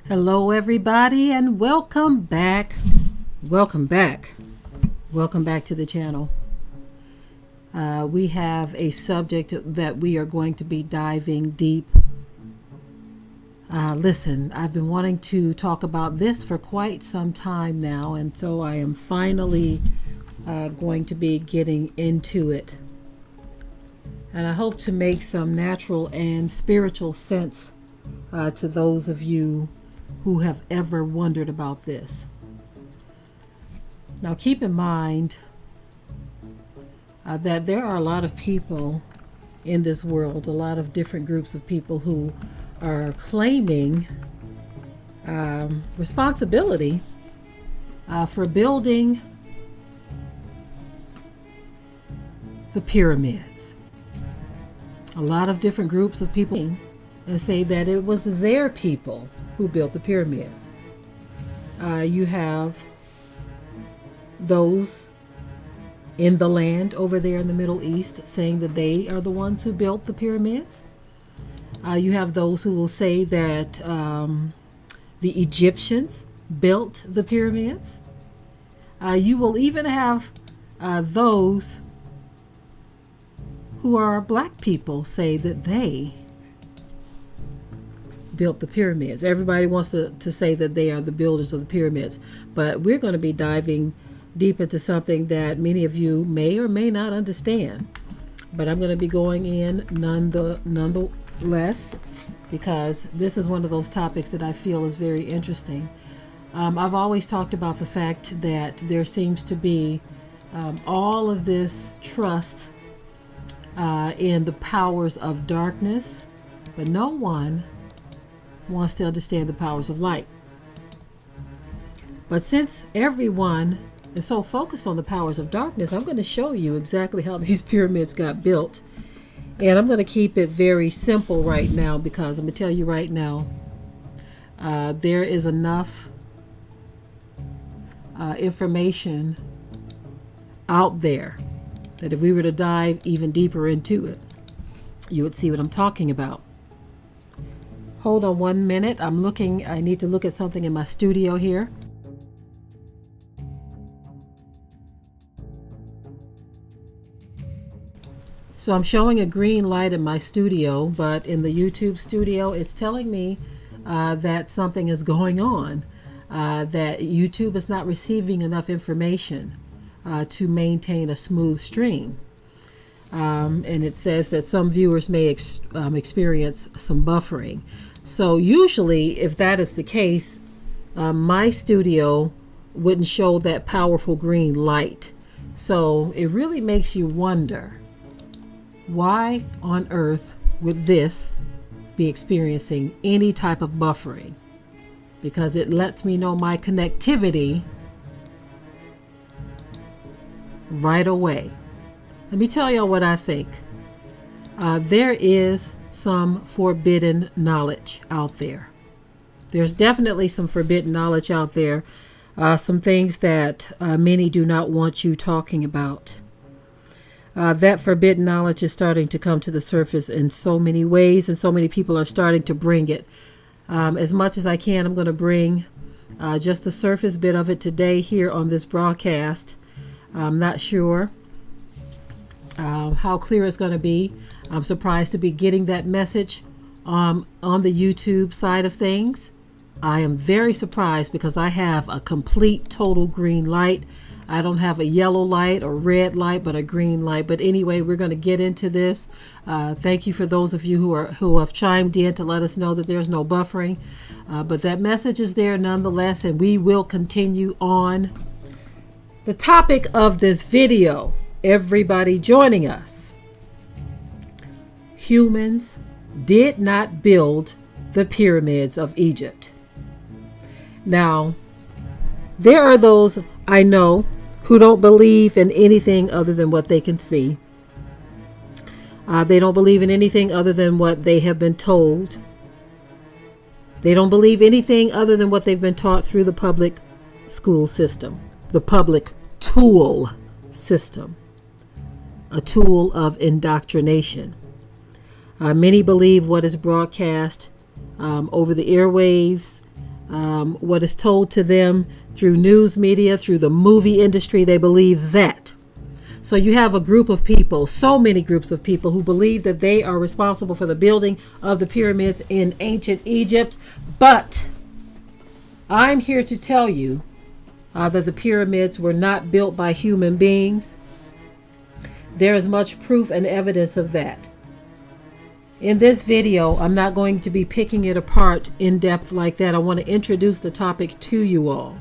Hello everybody and welcome back. Welcome back to the channel. We have a subject that we are going to be diving deep. Listen, I've been wanting to talk about this for quite some time now, and so I am finally going to be getting into it. And I hope to make some natural and spiritual sense to those of you who have ever wondered about this. Now keep in mind that there are a lot of people in this world, a lot of different groups of people who are claiming responsibility for building the pyramids. A lot of different groups of people and say that it was their people who built the pyramids. You have those in the land over there in the Middle East saying that they are the ones who built the pyramids. You have those who will say that the Egyptians built the pyramids. You will even have those who are black people say that they built the pyramids. Everybody wants to say that they are the builders of the pyramids, but we're going to be diving deep into something that many of you may or may not understand. But I'm going to be going in nonetheless, because this is one of those topics that I feel is very interesting. I've always talked about the fact that there seems to be all of this trust in the powers of darkness, but no one wants to understand the powers of light. But since everyone is so focused on the powers of darkness, I'm going to show you exactly how these pyramids got built. And I'm going to keep it very simple right now, because I'm going to tell you right now, there is enough information out there that if we were to dive even deeper into it, you would see what I'm talking about. Hold on 1 minute. I need to look at something in my studio here. So I'm showing a green light in my studio, but in the YouTube studio, it's telling me that something is going on, that YouTube is not receiving enough information to maintain a smooth stream. And it says that some viewers may experience some buffering. So usually, if that is the case, my studio wouldn't show that powerful green light. So it really makes you wonder, why on earth would this be experiencing any type of buffering? Because it lets me know my connectivity right away. Let me tell y'all what I think. There is some forbidden knowledge out there. There's definitely some forbidden knowledge out there. Some things that many do not want you talking about. That forbidden knowledge is starting to come to the surface in so many ways, and so many people are starting to bring it. As much as I can, I'm going to bring just the surface bit of it today here on this broadcast. I'm not sure how clear it's going to be. I'm surprised to be getting that message on the YouTube side of things. I am very surprised because I have a complete total green light. I don't have a yellow light or red light, but a green light. But anyway, we're going to get into this. Thank you for those of you who have chimed in to let us know that there's no buffering. But that message is there nonetheless, and we will continue on. The topic of this video, everybody joining us: humans did not build the pyramids of Egypt. Now, There are those I know who don't believe in anything other than what they can see. They don't believe in anything other than what they have been told. They don't believe anything other than what they've been taught through the public school system, the public tool system, a tool of indoctrination. Many believe what is broadcast over the airwaves, what is told to them through news media, through the movie industry. They believe that. So you have a group of people, so many groups of people who believe that they are responsible for the building of the pyramids in ancient Egypt. But I'm here to tell you that the pyramids were not built by human beings. There is much proof and evidence of that. In this video, I'm not going to be picking it apart in depth like that. I want to introduce the topic to you all.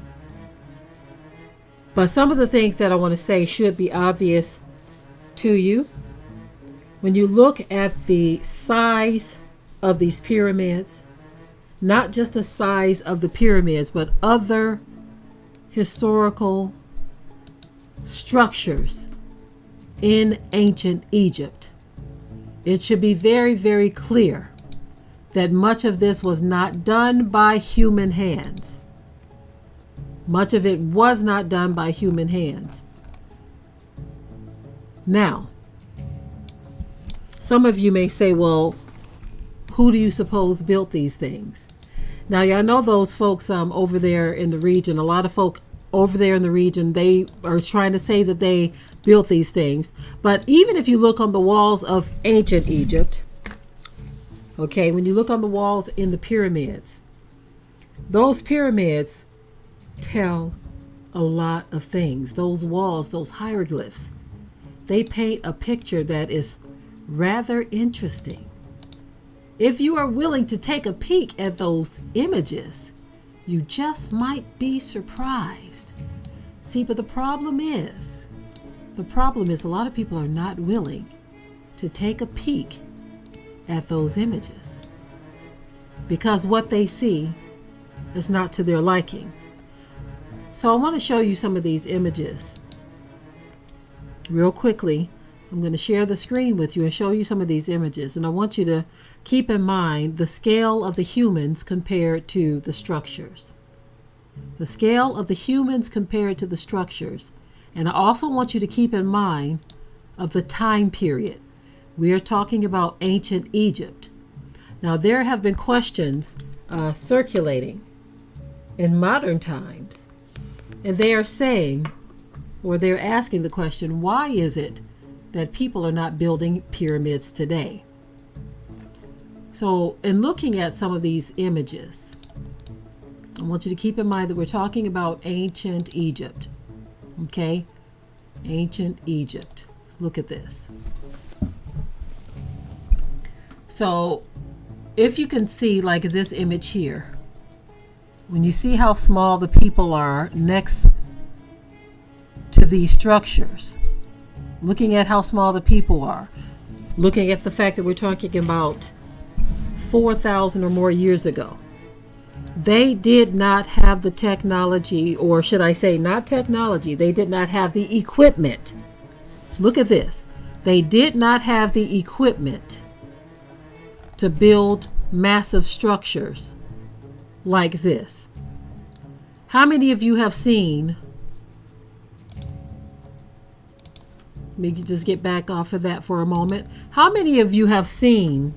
But some of the things that I want to say should be obvious to you. When you look at the size of these pyramids, not just the size of the pyramids, but other historical structures in ancient Egypt, it should be very, very clear that much of this was not done by human hands. Much of it was not done by human hands. Now, some of you may say, well, who do you suppose built these things? Now, y'all know those folks over there in the region, a lot of folk over there in the region, they are trying to say that they built these things. But even if you look on the walls of ancient Egypt, okay, when you look on the walls in the pyramids, those pyramids tell a lot of things. Those walls, those hieroglyphs, they paint a picture that is rather interesting. If you are willing to take a peek at those images, you just might be surprised. See, but the problem is a lot of people are not willing to take a peek at those images because what they see is not to their liking. So I want to show you some of these images real quickly. I'm going to share the screen with you and show you some of these images. And I want you to keep in mind the scale of the humans compared to the structures. The scale of the humans compared to the structures. And I also want you to keep in mind of the time period. We are talking about ancient Egypt. Now, there have been questions circulating in modern times. And they are saying, or they're asking the question, why is it that people are not building pyramids today? So in looking at some of these images, I want you to keep in mind that we're talking about ancient Egypt. Okay? Ancient Egypt. Let's look at this. So if you can see like this image here, when you see how small the people are next to these structures, looking at how small the people are, looking at the fact that we're talking about 4,000 or more years ago, they did not have the technology, or should I say not technology, they did not have the equipment. Look at this. They did not have the equipment to build massive structures like this. How many of you have seen, let me just get back off of that for a moment. How many of you have seen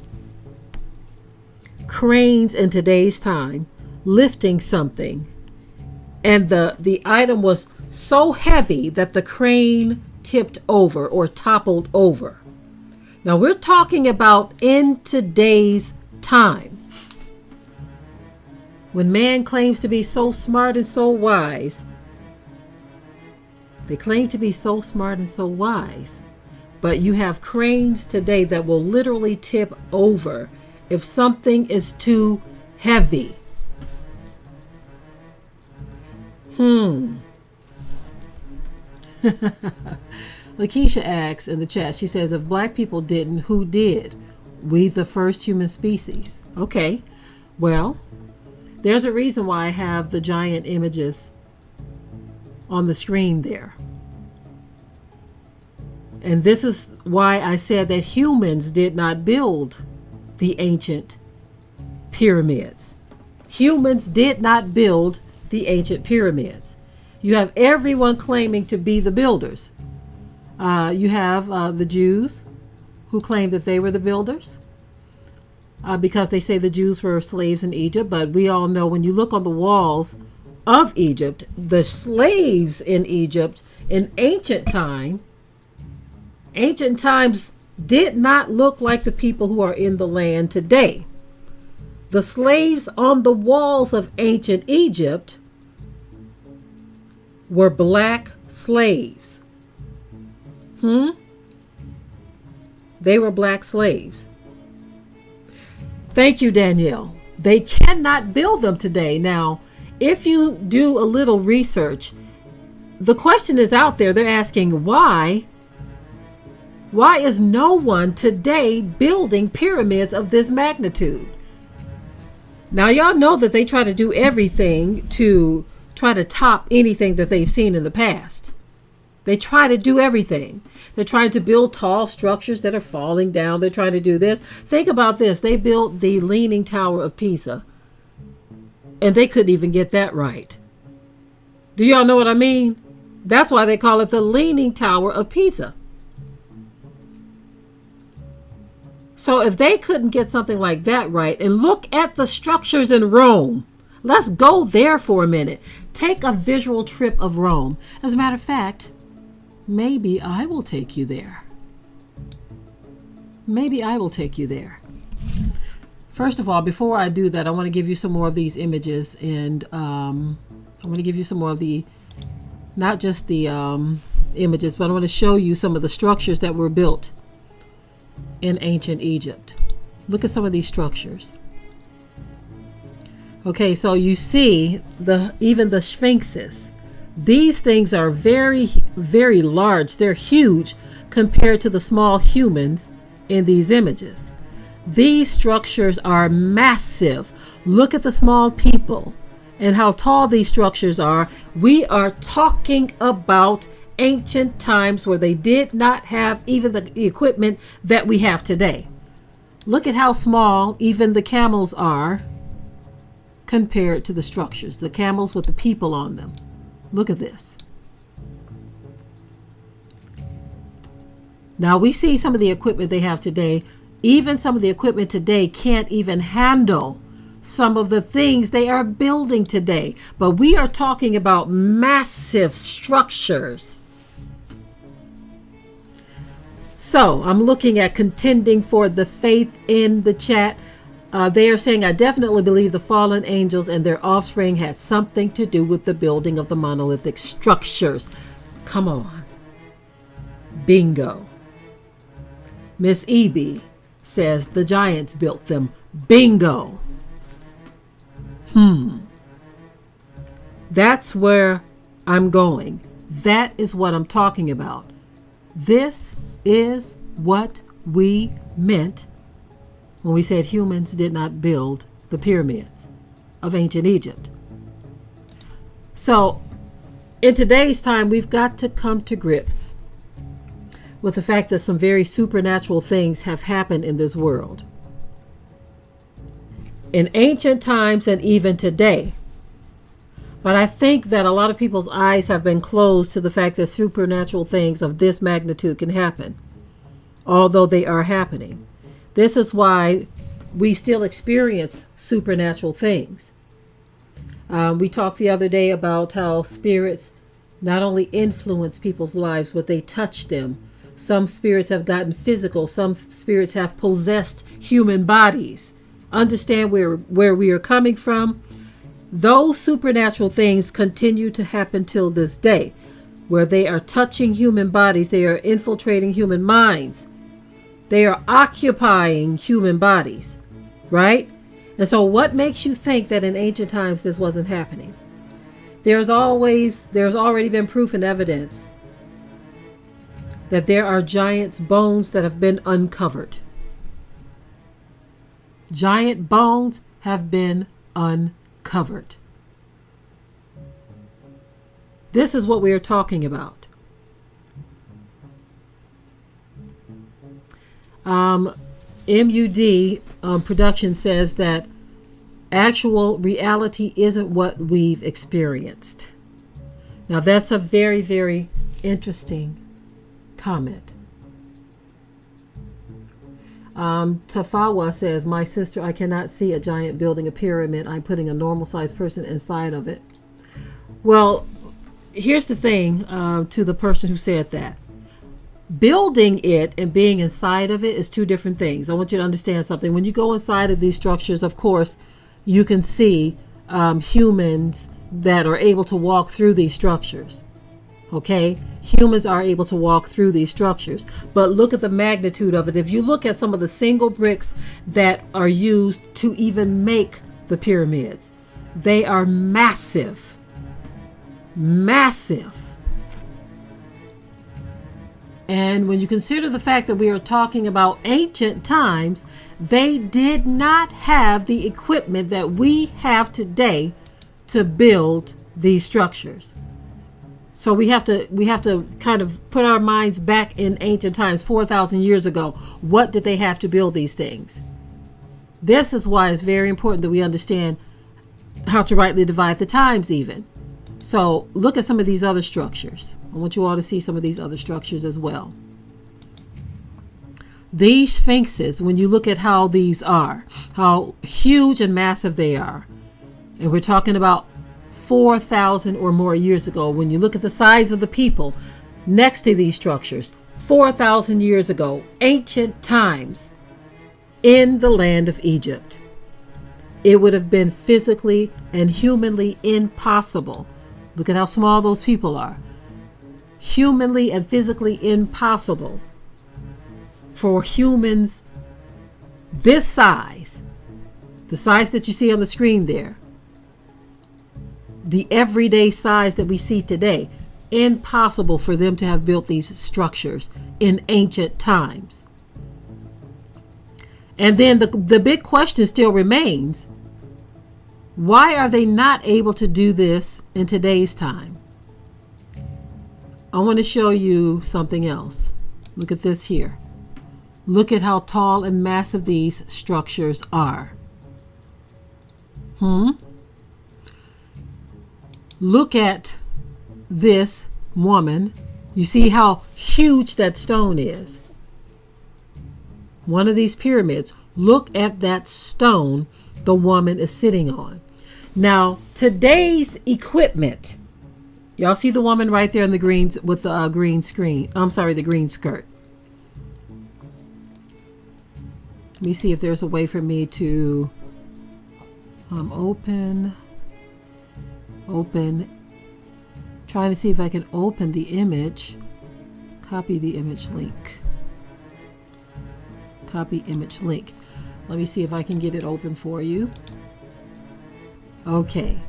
cranes in today's time lifting something and the item was so heavy that the crane tipped over or toppled over? Now we're talking about in today's time, when man claims to be so smart and so wise. They claim to be so smart and so wise, but you have cranes today that will literally tip over if something is too heavy. Lakeisha asks in the chat, she says, if black people didn't, who did? We, the first human species. Okay, well, there's a reason why I have the giant images on the screen there. And this is why I said that humans did not build the ancient pyramids. Humans did not build the ancient pyramids. You have everyone claiming to be the builders. You have the Jews who claim that they were the builders because they say the Jews were slaves in Egypt. But we all know when you look on the walls of Egypt, the slaves in Egypt in ancient times did not look like the people who are in the land today. The slaves on the walls of ancient Egypt were black slaves. They were black slaves. Thank you, Danielle. They cannot build them today. Now, if you do a little research, the question is out there. They're asking why is no one today building pyramids of this magnitude? Now, y'all know that they try to do everything to try to top anything that they've seen in the past. They try to do everything. They're trying to build tall structures that are falling down. They're trying to do this. Think about this. They built the Leaning Tower of Pisa, and they couldn't even get that right. Do y'all know what I mean? That's why they call it the Leaning Tower of Pisa. So if they couldn't get something like that right, and look at the structures in Rome, let's go there for a minute. Take a visual trip of Rome. As a matter of fact, maybe I will take you there. Maybe I will take you there. First of all, before I do that, I want to give you some more of these images, and I want to give you some more of the, not just the images, but I want to show you some of the structures that were built in ancient Egypt. Look at some of these structures. Okay, so you see even the sphinxes. These things are very, very large. They're huge compared to the small humans in these images. These structures are massive. Look at the small people and how tall these structures are. We are talking about ancient times where they did not have even the equipment that we have today. Look at how small even the camels are compared to the structures, the camels with the people on them. Look at this. Now we see some of the equipment they have today. Even some of the equipment today can't even handle some of the things they are building today. But we are talking about massive structures. So I'm looking at contending for the faith in the chat. They are saying, I definitely believe the fallen angels and their offspring had something to do with the building of the monolithic structures. Come on. Bingo. Miss E.B. says the giants built them. Bingo. That's where I'm going. That is what I'm talking about. This is what we meant when we said humans did not build the pyramids of ancient Egypt. So in today's time, we've got to come to grips with the fact that some very supernatural things have happened in this world. In ancient times and even today. But I think that a lot of people's eyes have been closed to the fact that supernatural things of this magnitude can happen, although they are happening. This is why we still experience supernatural things. We talked the other day about how spirits not only influence people's lives, but they touch them. Some spirits have gotten physical. Some spirits have possessed human bodies. Understand where we are coming from? Those supernatural things continue to happen till this day, where they are touching human bodies. They are infiltrating human minds. They are occupying human bodies, right? And so what makes you think that in ancient times this wasn't happening? There's already been proof and evidence that there are giants' bones that have been uncovered. Giant bones have been uncovered. This is what we are talking about. MUD production says that actual reality isn't what we've experienced. Now that's a very, very interesting comment. Tafawa says, my sister, I cannot see a giant building, a pyramid. I'm putting a normal sized person inside of it. Well, here's the thing, to the person who said that. Building it and being inside of it is two different things. I want you to understand something. When you go inside of these structures, of course, you can see humans that are able to walk through these structures. Okay? Humans are able to walk through these structures. But look at the magnitude of it. If you look at some of the single bricks that are used to even make the pyramids, they are massive. Massive. And when you consider the fact that we are talking about ancient times, they did not have the equipment that we have today to build these structures. So we have to kind of put our minds back in ancient times, 4,000 years ago. What did they have to build these things? This is why it's very important that we understand how to rightly divide the times even. So look at some of these other structures. I want you all to see some of these other structures as well. These sphinxes, when you look at how these are, how huge and massive they are, and we're talking about 4,000 or more years ago, when you look at the size of the people next to these structures, 4,000 years ago, ancient times in the land of Egypt, it would have been physically and humanly impossible. Look at how small those people are. Humanly and physically impossible for humans this size, the size that you see on the screen there, the everyday size that we see today, impossible for them to have built these structures in ancient times. And then the big question still remains, why are they not able to do this in today's time? I want to show you something else. Look at this here. Look at how tall and massive these structures are. Look at this woman. You see how huge that stone is. One of these pyramids. Look at that stone the woman is sitting on. Now, today's equipment. Y'all see the woman right there in the greens with the green screen. I'm sorry, the green skirt. Let me see if there's a way for me to open. Trying to see if I can open the image. Copy the image link. Copy image link. Let me see if I can get it open for you. Okay.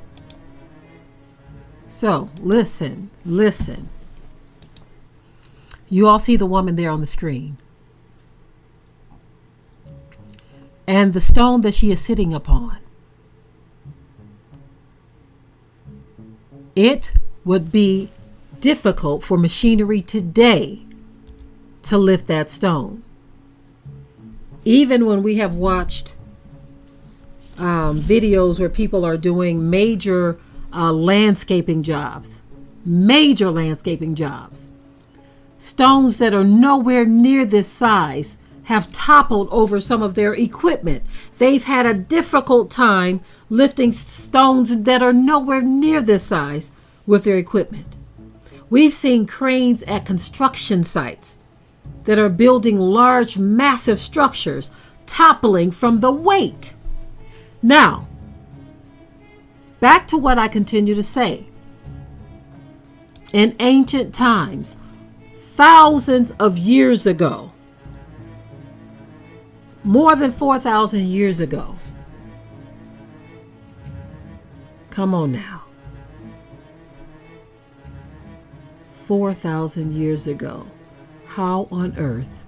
So, listen. You all see the woman there on the screen. And the stone that she is sitting upon. It would be difficult for machinery today to lift that stone. Even when we have watched videos where people are doing major landscaping jobs, stones that are nowhere near this size have toppled over some of their equipment. They've had a difficult time lifting stones that are nowhere near this size with their equipment. We've seen cranes at construction sites that are building large, massive structures toppling from the weight. Now, back to what I continue to say. In ancient times, thousands of years ago, more than 4,000 years ago. Come on now. 4,000 years ago. How on earth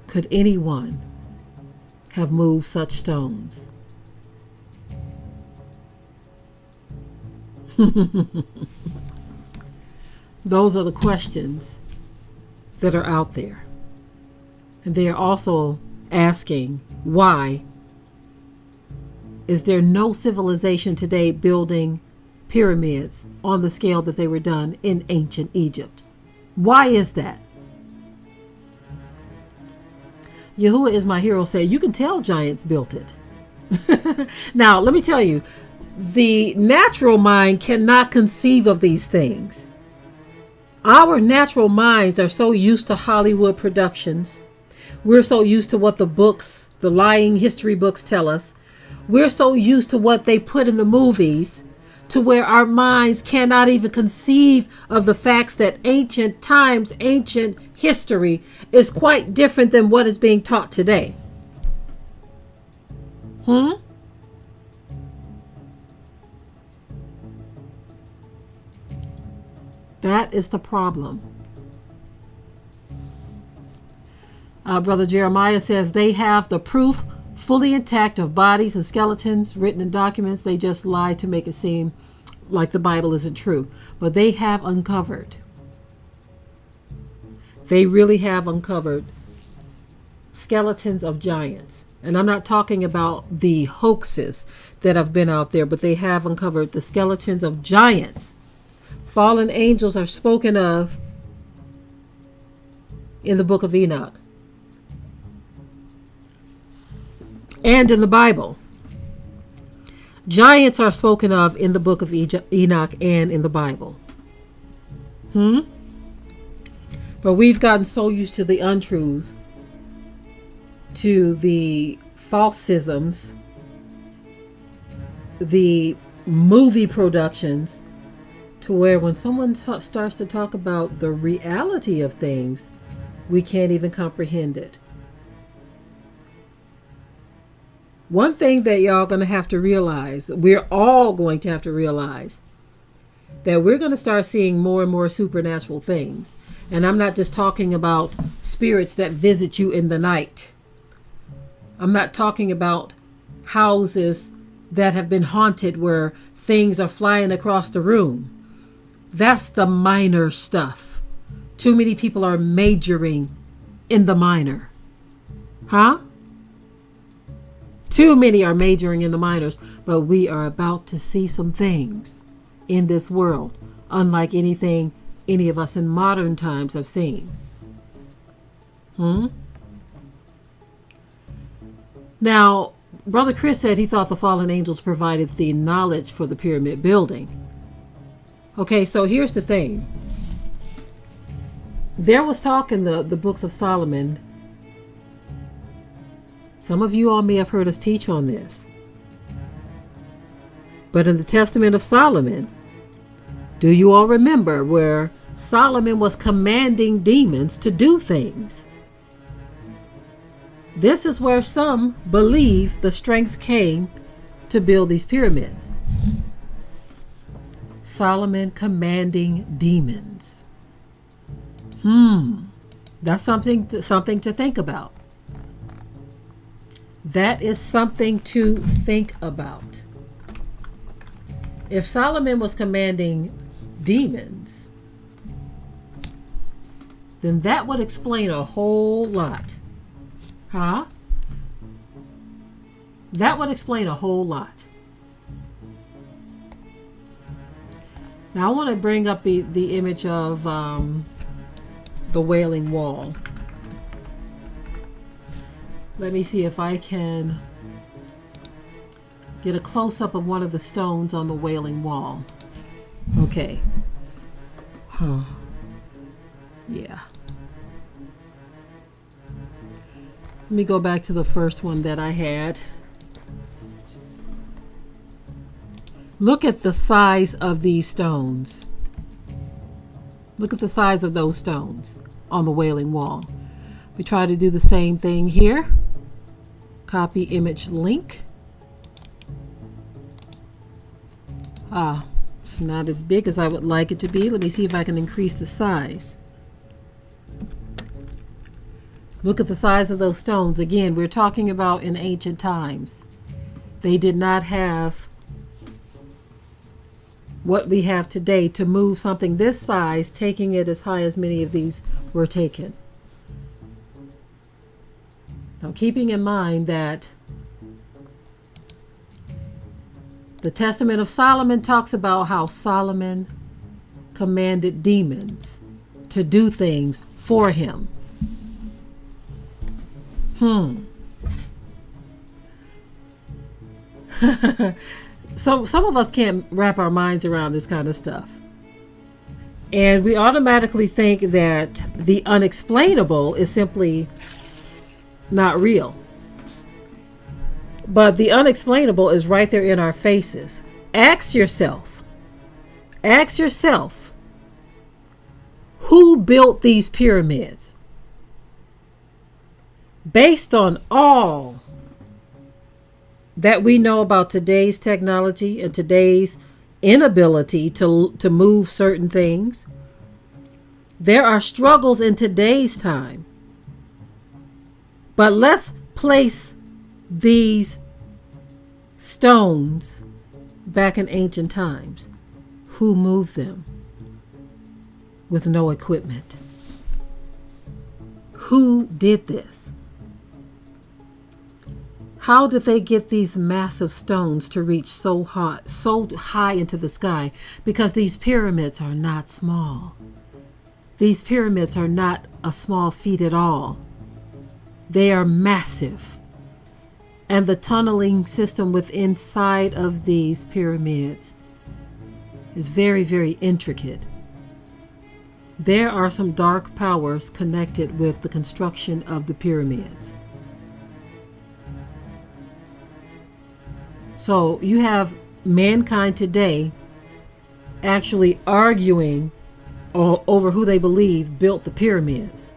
could anyone have moved such stones? Those are the questions that are out there. And they are also asking, why is there no civilization today building pyramids on the scale that they were done in ancient Egypt? Why is that? Yahuwah is my hero said, you can tell giants built it. Now, let me tell you, the natural mind cannot conceive of these things. Our natural minds are so used to Hollywood productions. We're so used to what the books, the lying history books tell us. We're so used to what they put in the movies to where our minds cannot even conceive of the facts that ancient times, ancient history is quite different than what is being taught today. That is the problem. Brother Jeremiah says they have the proof fully intact of bodies and skeletons written in documents. They just lie to make it seem like the Bible isn't true. But they have uncovered. They really have uncovered skeletons of giants. And I'm not talking about the hoaxes that have been out there, but they have uncovered the skeletons of giants. Fallen angels are spoken of in the book of Enoch and in the Bible. Giants are spoken of in the book of Enoch and in the Bible. But we've gotten so used to the untruths, to the falsisms, the movie productions, to where when someone starts to talk about the reality of things, we can't even comprehend it. One thing that y'all going to have to realize, we're all going to have to realize, that we're going to start seeing more and more supernatural things. And I'm not just talking about spirits that visit you in the night. I'm not talking about houses that have been haunted where things are flying across the room. That's the minor stuff. Too many people are majoring in the minor. Too many are majoring in the minors, but we are about to see some things in this world, unlike anything any of us in modern times have seen. Now, Brother Chris said he thought the fallen angels provided the knowledge for the pyramid building. Okay, so here's the thing. There was talk in the books of Solomon. Some of you all may have heard us teach on this. But in the Testament of Solomon, do you all remember where Solomon was commanding demons to do things? This is where some believe the strength came to build these pyramids. Solomon commanding demons. That's something to think about. That is something to think about. If Solomon was commanding demons, then that would explain a whole lot. That would explain a whole lot. Now I want to bring up the image of the Wailing Wall. Let me see if I can get a close-up of one of the stones on the Wailing Wall. Okay. Yeah. Let me go back to the first one that I had. Look at the size of these stones. Look at the size of those stones on the Wailing Wall. We try to do the same thing here. Copy image link. It's not as big as I would like it to be. Let me see if I can increase the size. Look at the size of those stones. Again, we're talking about in ancient times. They did not have what we have today to move something this size, taking it as high as many of these were taken. Now, keeping in mind that the Testament of Solomon talks about how Solomon commanded demons to do things for him. So some of us can't wrap our minds around this kind of stuff. And we automatically think that the unexplainable is simply not real. But the unexplainable is right there in our faces. Ask yourself, who built these pyramids? Based on all that we know about today's technology and today's inability to move certain things, there are struggles in today's time. But let's place these stones back in ancient times. Who moved them with no equipment? Who did this? How did they get these massive stones to reach so high into the sky? Because these pyramids are not small. These pyramids are not a small feat at all. They are massive. And the tunneling system within inside of these pyramids is very, very intricate. There are some dark powers connected with the construction of the pyramids. So you have mankind today actually arguing over who they believe built the pyramids.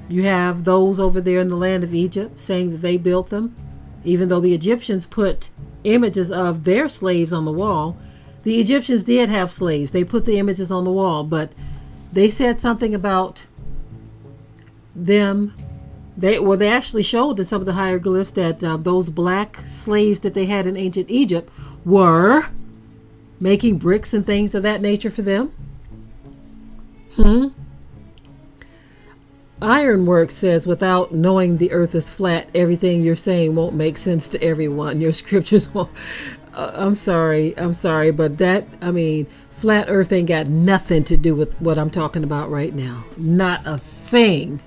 You have those over there in the land of Egypt saying that they built them, even though the Egyptians put images of their slaves on the wall. The Egyptians did have slaves. They put the images on the wall, but they said something about them. They actually showed in some of the hieroglyphs that those black slaves that they had in ancient Egypt were making bricks and things of that nature for them. Ironworks says, without knowing the earth is flat, everything you're saying won't make sense to everyone. Your scriptures won't. I'm sorry, but flat earth ain't got nothing to do with what I'm talking about right now. Not a thing.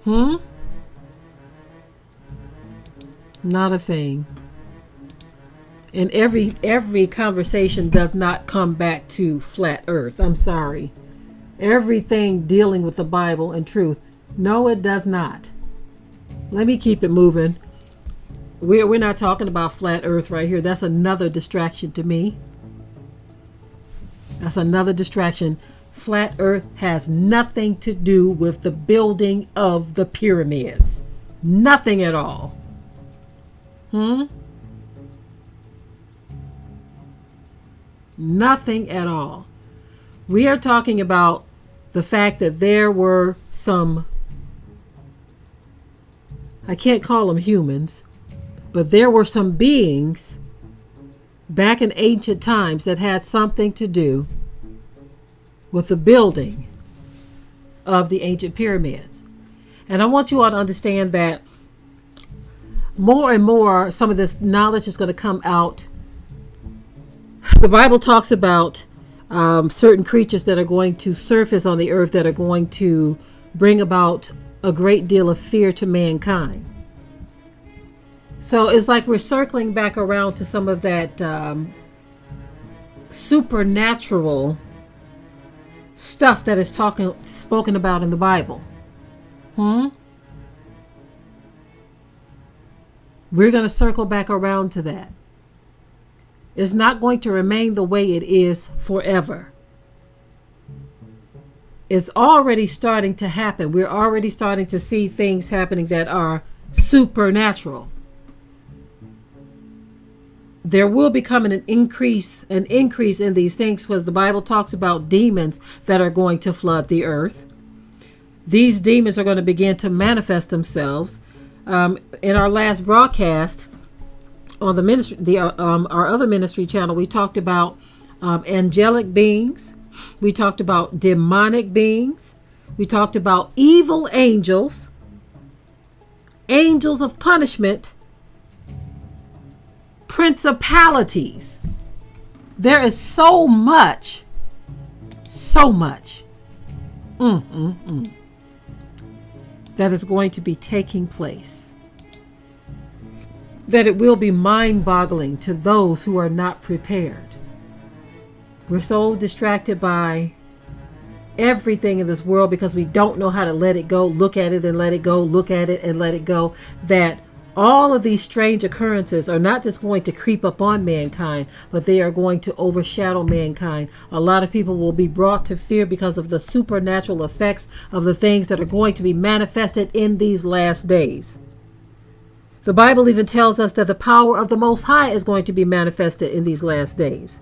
Not a thing. And every conversation does not come back to flat earth. I'm sorry. Everything dealing with the Bible and truth, no, it does not. Let me keep it moving. We're not talking about flat earth right here. That's another distraction to me. That's another distraction. Flat earth has nothing to do with the building of the pyramids. Nothing at all. Nothing at all. We are talking about the fact that there were some, I can't call them humans, but there were some beings back in ancient times that had something to do with the building of the ancient pyramids. And I want you all to understand that more and more, some of this knowledge is going to come out. The Bible talks about certain creatures that are going to surface on the earth that are going to bring about a great deal of fear to mankind. So it's like we're circling back around to some of that supernatural stuff that is spoken about in the Bible. We're going to circle back around to that. It's not going to remain the way it is forever. It's already starting to happen. We're already starting to see things happening that are supernatural. There will become an increase in these things, because the Bible talks about demons that are going to flood the earth. These demons are going to begin to manifest themselves. In our last broadcast on the ministry, our other ministry channel, we talked about angelic beings. We talked about demonic beings. We talked about evil angels, angels of punishment, principalities. There is so much that is going to be taking place, that it will be mind-boggling to those who are not prepared. We're so distracted by everything in this world because we don't know how to let it go, look at it and let it go, look at it and let it go, that all of these strange occurrences are not just going to creep up on mankind, but they are going to overshadow mankind. A lot of people will be brought to fear because of the supernatural effects of the things that are going to be manifested in these last days. The Bible even tells us that the power of the Most High is going to be manifested in these last days.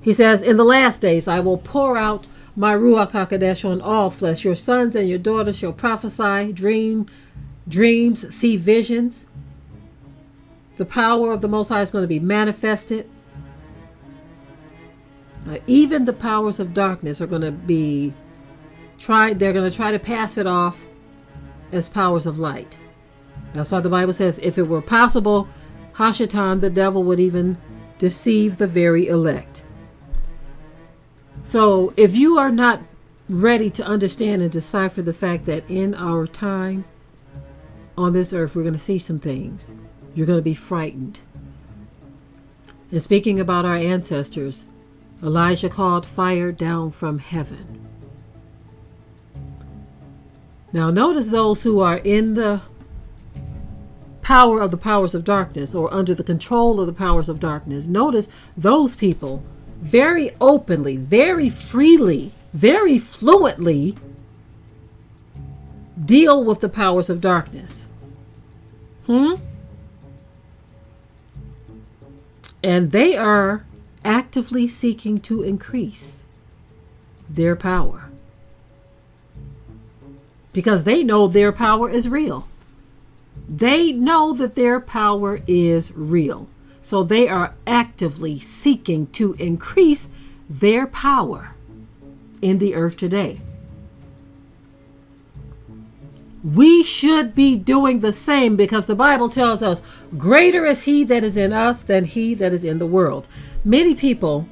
He says, in the last days, I will pour out my Ruach HaKodesh on all flesh. Your sons and your daughters shall prophesy, dreams, see visions. The power of the Most High is going to be manifested. Even the powers of darkness are going to be tried. They're going to try to pass it off as powers of light. That's why the Bible says, if it were possible, Hashatan, the devil, would even deceive the very elect. So if you are not ready to understand and decipher the fact that in our time on this earth, we're going to see some things, you're going to be frightened. And speaking about our ancestors, Elijah called fire down from heaven. Now notice those who are in the power of the powers of darkness, or under the control of the powers of darkness. Notice those people very openly, very freely, very fluently deal with the powers of darkness. And they are actively seeking to increase their power, because they know their power is real. They know that their power is real. So they are actively seeking to increase their power in the earth today. We should be doing the same, because the Bible tells us, greater is he that is in us than he that is in the world. Many people,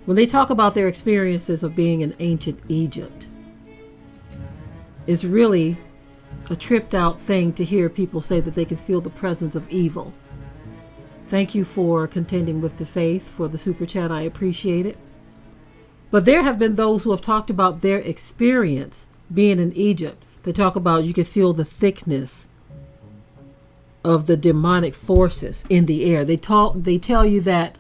when they talk about their experiences of being in ancient Egypt, it's really a tripped out thing to hear people say that they can feel the presence of evil. Thank you for contending with the faith, for the super chat. I appreciate it. But there have been those who have talked about their experience being in Egypt. They talk about you can feel the thickness of the demonic forces in the air. They tell you that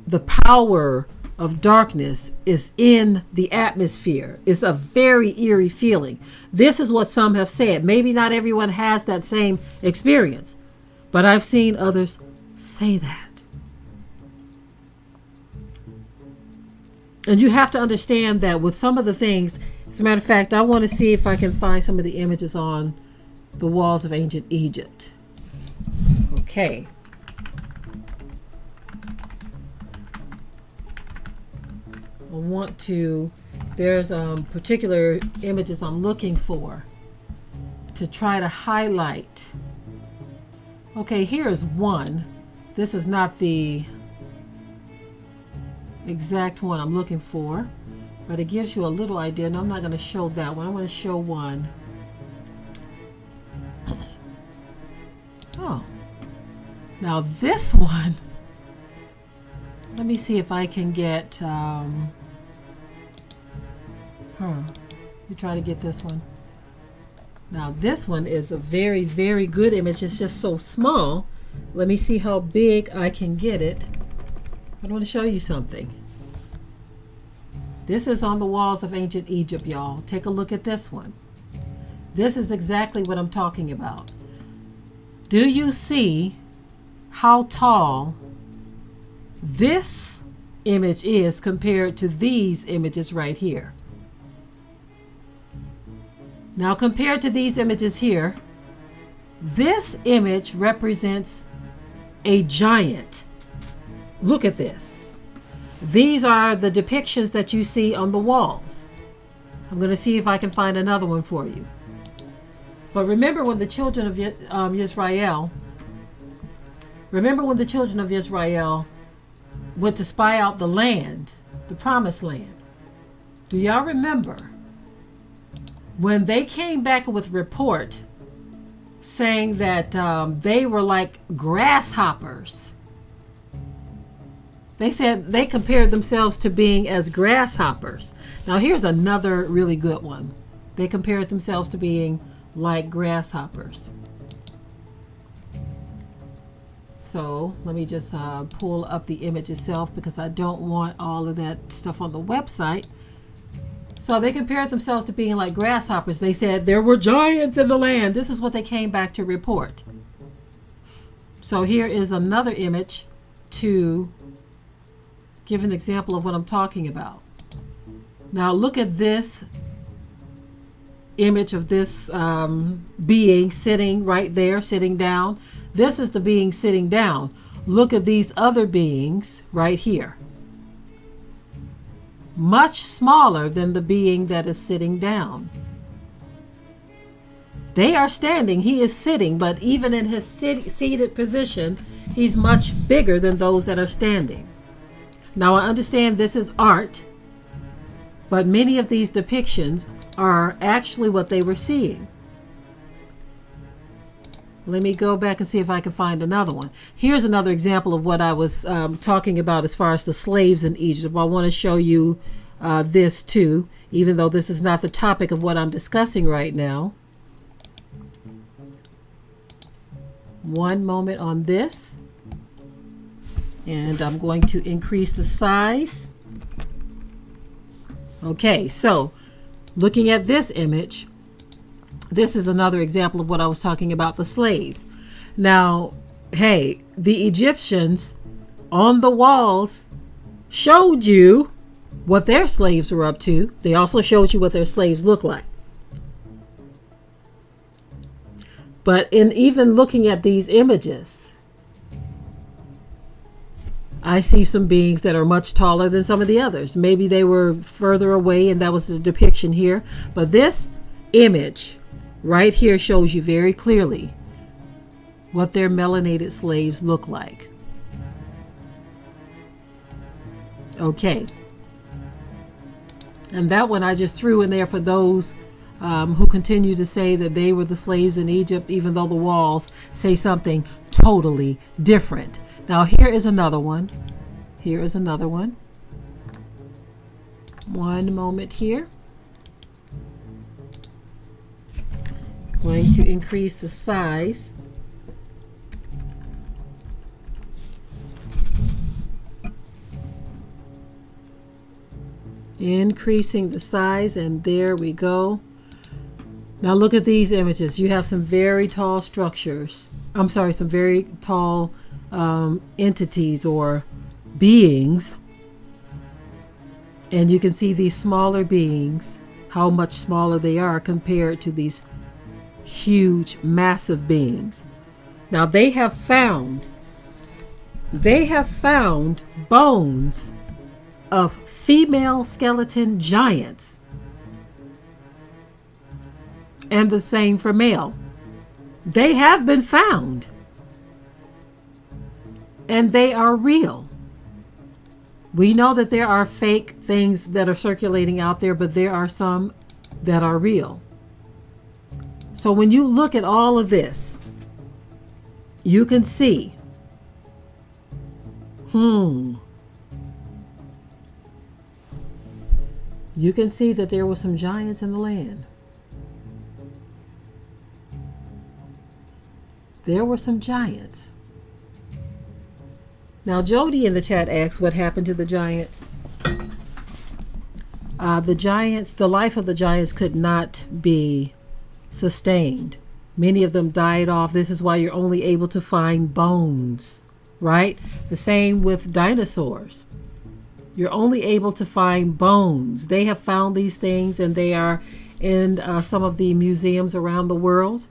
the power of darkness is in the atmosphere. It's a very eerie feeling. This is what some have said. Maybe not everyone has that same experience, but I've seen others say that. And you have to understand that with some of the things, as a matter of fact, I want to see if I can find some of the images on the walls of ancient Egypt. Okay. I want to, there's particular images I'm looking for to try to highlight. Okay, here's one. This is not the exact one I'm looking for, but it gives you a little idea. And I'm not going to show that one. I want to show one. Oh, now this one, let me see if I can get, you try to get this one. Now this one is a very, very good image. It's just so small. Let me see how big I can get it. I want to show you something. This is on the walls of ancient Egypt, y'all. Take a look at this one. This is exactly what I'm talking about. Do you see how tall this image is compared to these images right here? Now compared to these images here, This image represents a giant. Look at this. These are the depictions that you see on the walls. I'm going to see if I can find another one for you. But remember when the children of Israel went to spy out the land, the promised land. Do y'all remember when they came back with a report saying that they were like grasshoppers? They said they compared themselves to being as grasshoppers. Now here's another really good one. They compared themselves to being like grasshoppers. So let me just pull up the image itself because I don't want all of that stuff on the website. So they compared themselves to being like grasshoppers. They said there were giants in the land. This is what they came back to report. So here is another image to give an example of what I'm talking about. Now look at this image of this being sitting right there, sitting down. This is the being sitting down. Look at these other beings right here. Much smaller than the being that is sitting down. They are standing, he is sitting, but even in his seated position, he's much bigger than those that are standing. Now I understand this is art, but many of these depictions are actually what they were seeing. Let me go back and see if I can find another one. Here's another example of what I was talking about as far as the slaves in Egypt. I want to show you this too, even though this is not the topic of what I'm discussing right now. One moment on this. And I'm going to increase the size. Okay, so looking at this image, this is another example of what I was talking about, the slaves. Now, hey, the Egyptians on the walls showed you what their slaves were up to. They also showed you what their slaves look like. But in even looking at these images, I see some beings that are much taller than some of the others. Maybe they were further away and that was the depiction here. But this image right here shows you very clearly what their melanated slaves look like. Okay. And that one I just threw in there for those who continue to say that they were the slaves in Egypt, even though the walls say something totally different. Now here is another one. Here is another one. One moment here. Going to increase the size. Increasing the size, and there we go. Now look at these images. You have some very tall structures. I'm sorry, some very tall entities or beings. And you can see these smaller beings, how much smaller they are compared to these huge, massive beings. Now they have found bones of female skeleton giants. And the same for male. They have been found. And they are real. We know that there are fake things that are circulating out there, but there are some that are real. So when you look at all of this, you can see, you can see that there were some giants in the land. There were some giants. Now, Jody in the chat asks what happened to the giants. The life of the giants could not be sustained. Many of them died off. This is why you're only able to find bones, right? The same with dinosaurs. You're only able to find bones. They have found these things and they are in some of the museums around the world.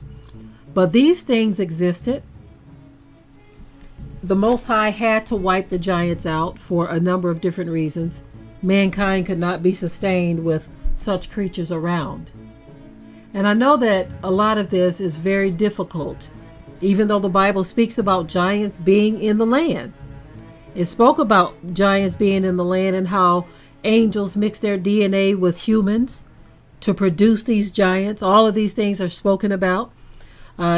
But these things existed. The Most High had to wipe the giants out for a number of different reasons. Mankind could not be sustained with such creatures around. And I know that a lot of this is very difficult, even though the Bible speaks about giants being in the land. It spoke about giants being in the land and how angels mix their DNA with humans to produce these giants. All of these things are spoken about,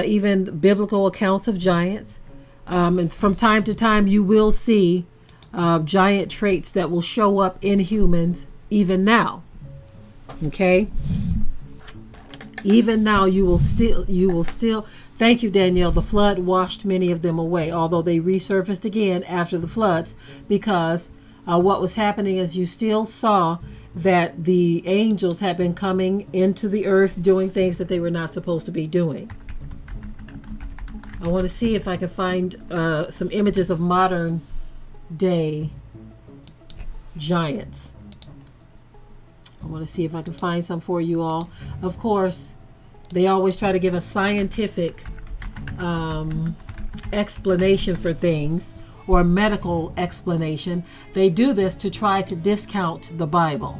even biblical accounts of giants. And from time to time, you will see giant traits that will show up in humans even now. Okay? Even now, you will still, thank you, Danielle. The flood washed many of them away, although they resurfaced again after the floods, because what was happening is you still saw that the angels had been coming into the earth doing things that they were not supposed to be doing. I want to see if I can find some images of modern day giants. I want to see if I can find some for you all. Of course, they always try to give a scientific explanation for things, or a medical explanation. They do this to try to discount the Bible.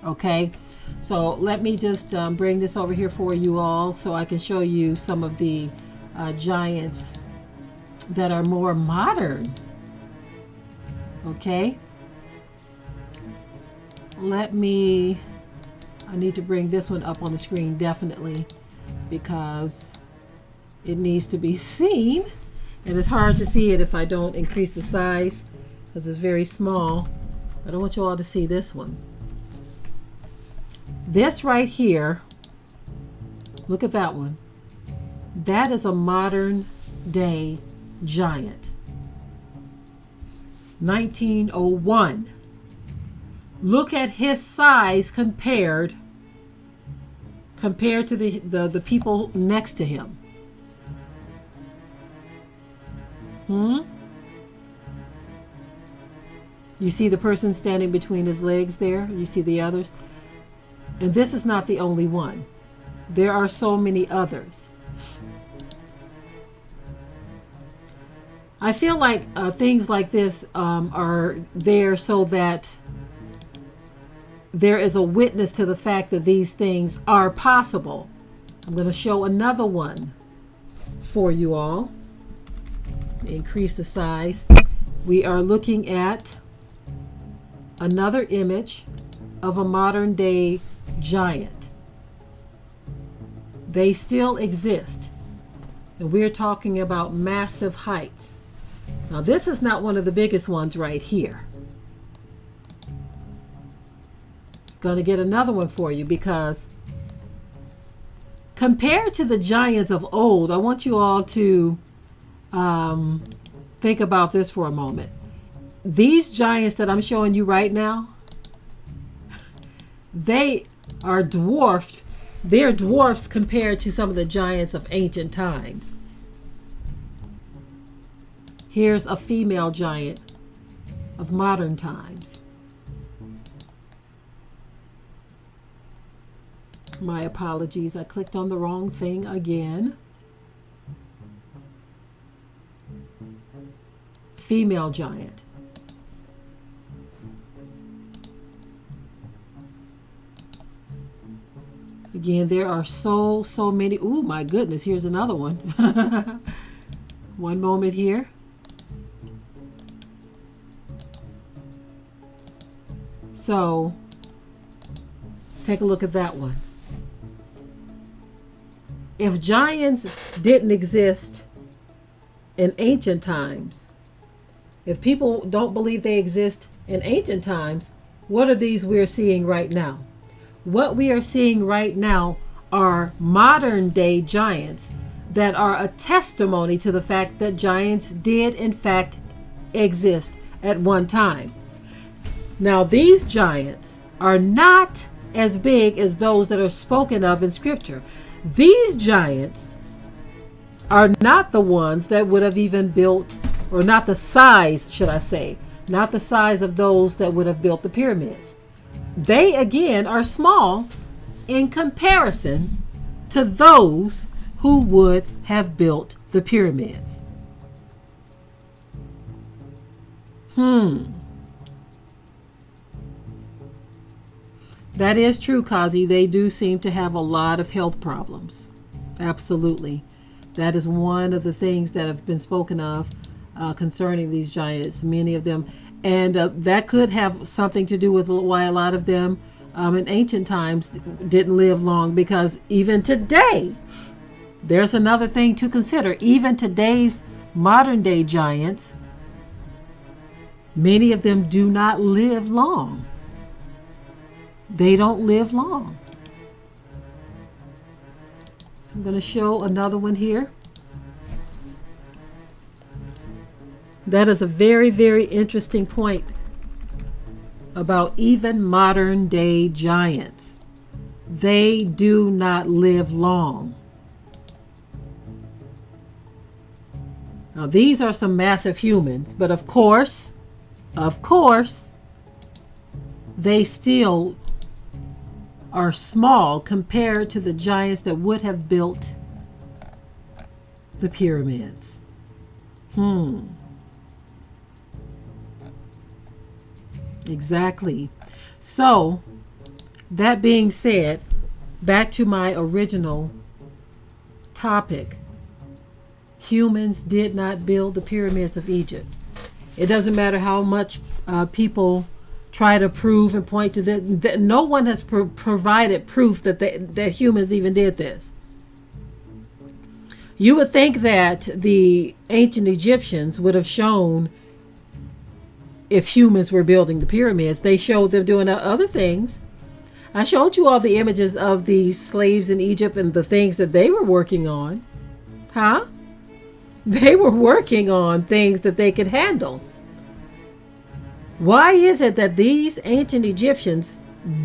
Okay, so let me just bring this over here for you all so I can show you some of the giants that are more modern. Okay, I need to bring this one up on the screen definitely, because it needs to be seen, and it's hard to see it if I don't increase the size because it's very small. But I want you all to see this one. This right here, look at that one. That is a modern day giant. 1901. Look at his size compared to the people next to him. You see the person standing between his legs there? You see the others? And this is not the only one. There are so many others. I feel like things like this are there so that there is a witness to the fact that these things are possible. I'm going to show another one for you all. Increase the size. We are looking at another image of a modern day giant. They still exist, and we're talking about massive heights. Now, this is not one of the biggest ones right here. Going to get another one for you, because compared to the giants of old, I want you all to think about this for a moment. These giants that I'm showing you right now, they are dwarfed. They're dwarfs compared to some of the giants of ancient times. Here's a female giant of modern times. My apologies, I clicked on the wrong thing again. Female giant. Again, there are so many. Oh my goodness, here's another one. One moment here. So, take a look at that one. If giants didn't exist in ancient times, if people don't believe they exist in ancient times, what are these we're seeing right now? What we are seeing right now are modern day giants that are a testimony to the fact that giants did in fact exist at one time. Now, these giants are not as big as those that are spoken of in Scripture. These giants are not the ones that would have even built, or not the size, should I say, not the size of those that would have built the pyramids. They, again, are small in comparison to those who would have built the pyramids. That is true, Kazi. They do seem to have a lot of health problems. Absolutely. That is one of the things that have been spoken of concerning these giants, many of them. And that could have something to do with why a lot of them in ancient times didn't live long, because even today, there's another thing to consider. Even today's modern day giants, many of them do not live long. They don't live long. So I'm going to show another one here. That is a very, very interesting point about even modern day giants. They do not live long. Now, these are some massive humans, but of course, they still are small compared to the giants that would have built the pyramids. Exactly. So, that being said, back to my original topic. Humans did not build the pyramids of Egypt. It doesn't matter how much people try to prove and point to that. No one has provided proof that humans even did this. You would think that the ancient Egyptians would have shown if humans were building the pyramids. They showed them doing other things. I showed you all the images of the slaves in Egypt and the things that they were working on. They were working on things that they could handle. Why is it that these ancient Egyptians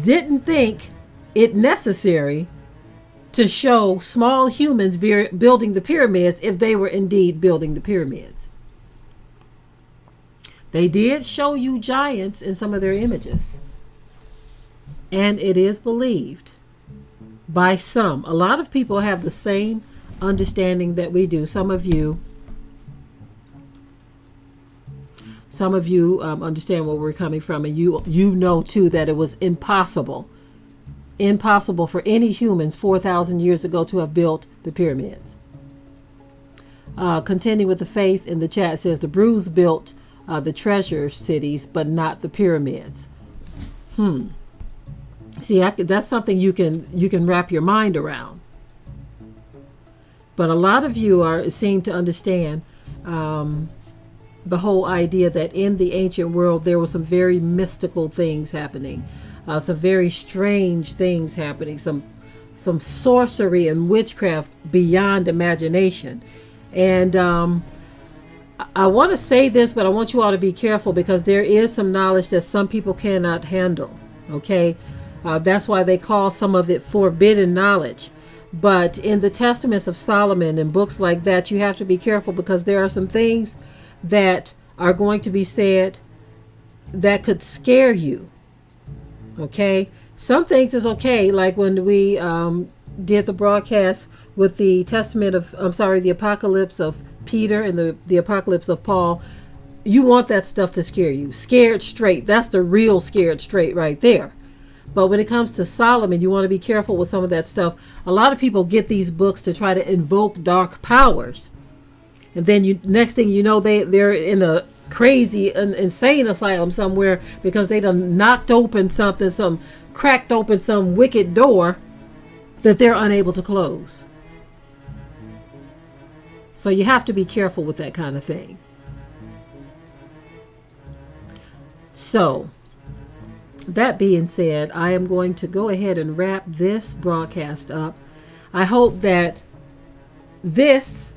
didn't think it necessary to show small humans building the pyramids if they were indeed building the pyramids? They did show you giants in some of their images. And it is believed by some. A lot of people have the same understanding that we do. Some of you understand where we're coming from, and you know too that it was impossible for any humans 4,000 years ago to have built the pyramids. Continuing with the faith in the chat says the Brews built the treasure cities, but not the pyramids. See, that's something you can wrap your mind around. But a lot of you seem to understand the whole idea that in the ancient world there were some very mystical things happening, some very strange things happening, some sorcery and witchcraft beyond imagination. And I want to say this, but I want you all to be careful, because there is some knowledge that some people cannot handle. Okay, that's why they call some of it forbidden knowledge. But in the Testaments of Solomon and books like that, you have to be careful, because there are some things that are going to be said that could scare you. Okay, some things is okay, like when we did the broadcast with the the Apocalypse of Peter and the Apocalypse of Paul. You want that stuff to scare you. Scared straight. That's the real scared straight right there. But when it comes to Solomon, you want to be careful with some of that stuff. A lot of people get these books to try to invoke dark powers. And then next thing you know, they're in a crazy, insane asylum somewhere because they done cracked open some wicked door that they're unable to close. So you have to be careful with that kind of thing. So, that being said, I am going to go ahead and wrap this broadcast up. I hope that this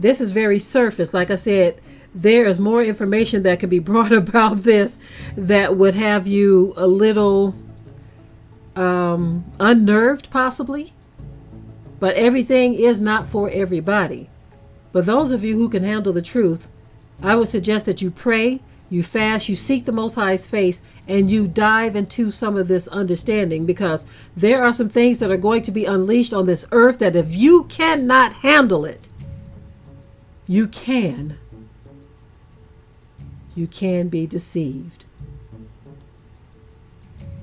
is very surface. Like I said, there is more information that can be brought about this that would have you a little unnerved, possibly. But everything is not for everybody. But those of you who can handle the truth, I would suggest that you pray, You fast, you seek the Most High's face, and you dive into some of this understanding, because there are some things that are going to be unleashed on this earth that if you cannot handle it, you can be deceived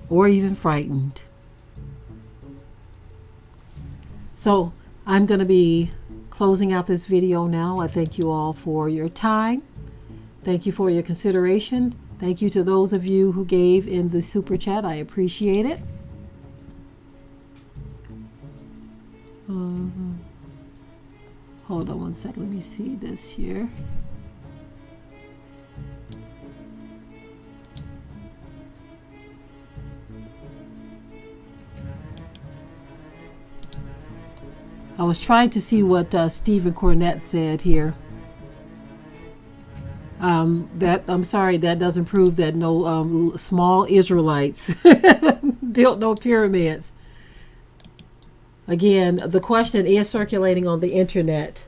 or even frightened. So I'm going to be closing out this video now. I thank you all for your time. Thank you for your consideration. Thank you to those of you who gave in the super chat. I appreciate it. Hold on one second. Let me see this here. I was trying to see what Stephen Cornett said here. I'm sorry, that doesn't prove that no small Israelites built no pyramids. Again, the question is circulating on the internet.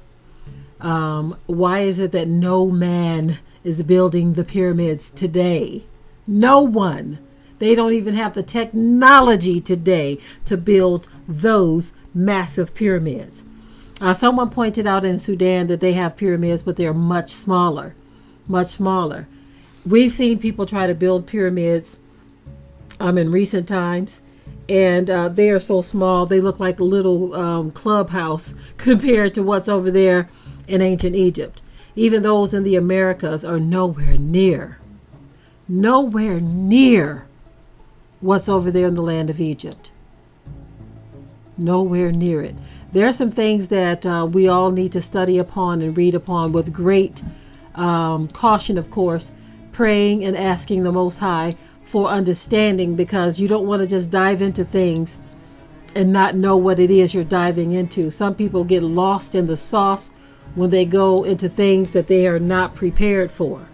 Why is it that no man is building the pyramids today? No one. They don't even have the technology today to build those massive pyramids. Someone pointed out in Sudan that they have pyramids, but they're much smaller. Much smaller. We've seen people try to build pyramids in recent times, and they are so small they look like a little clubhouse compared to what's over there in ancient Egypt. Even those in the Americas are nowhere near what's over there in the land of Egypt. Nowhere near it. There are some things that we all need to study upon and read upon with great caution, of course, praying and asking the Most High for understanding, because you don't want to just dive into things and not know what it is you're diving into. Some people get lost in the sauce when they go into things that they are not prepared for.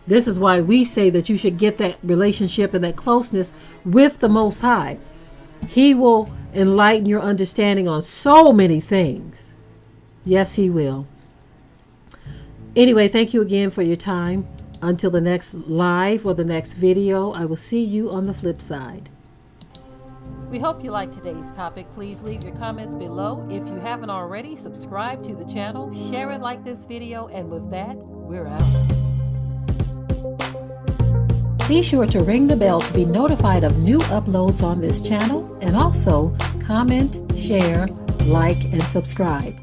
This is why we say that you should get that relationship and that closeness with the Most High. He will enlighten your understanding on so many things. Yes, He will. Anyway, thank you again for your time. Until the next live or the next video, I will see you on the flip side. We hope you liked today's topic. Please leave your comments below. If you haven't already, subscribe to the channel, share it like this video, and with that, we're out. Be sure to ring the bell to be notified of new uploads on this channel, and also comment, share, like, and subscribe.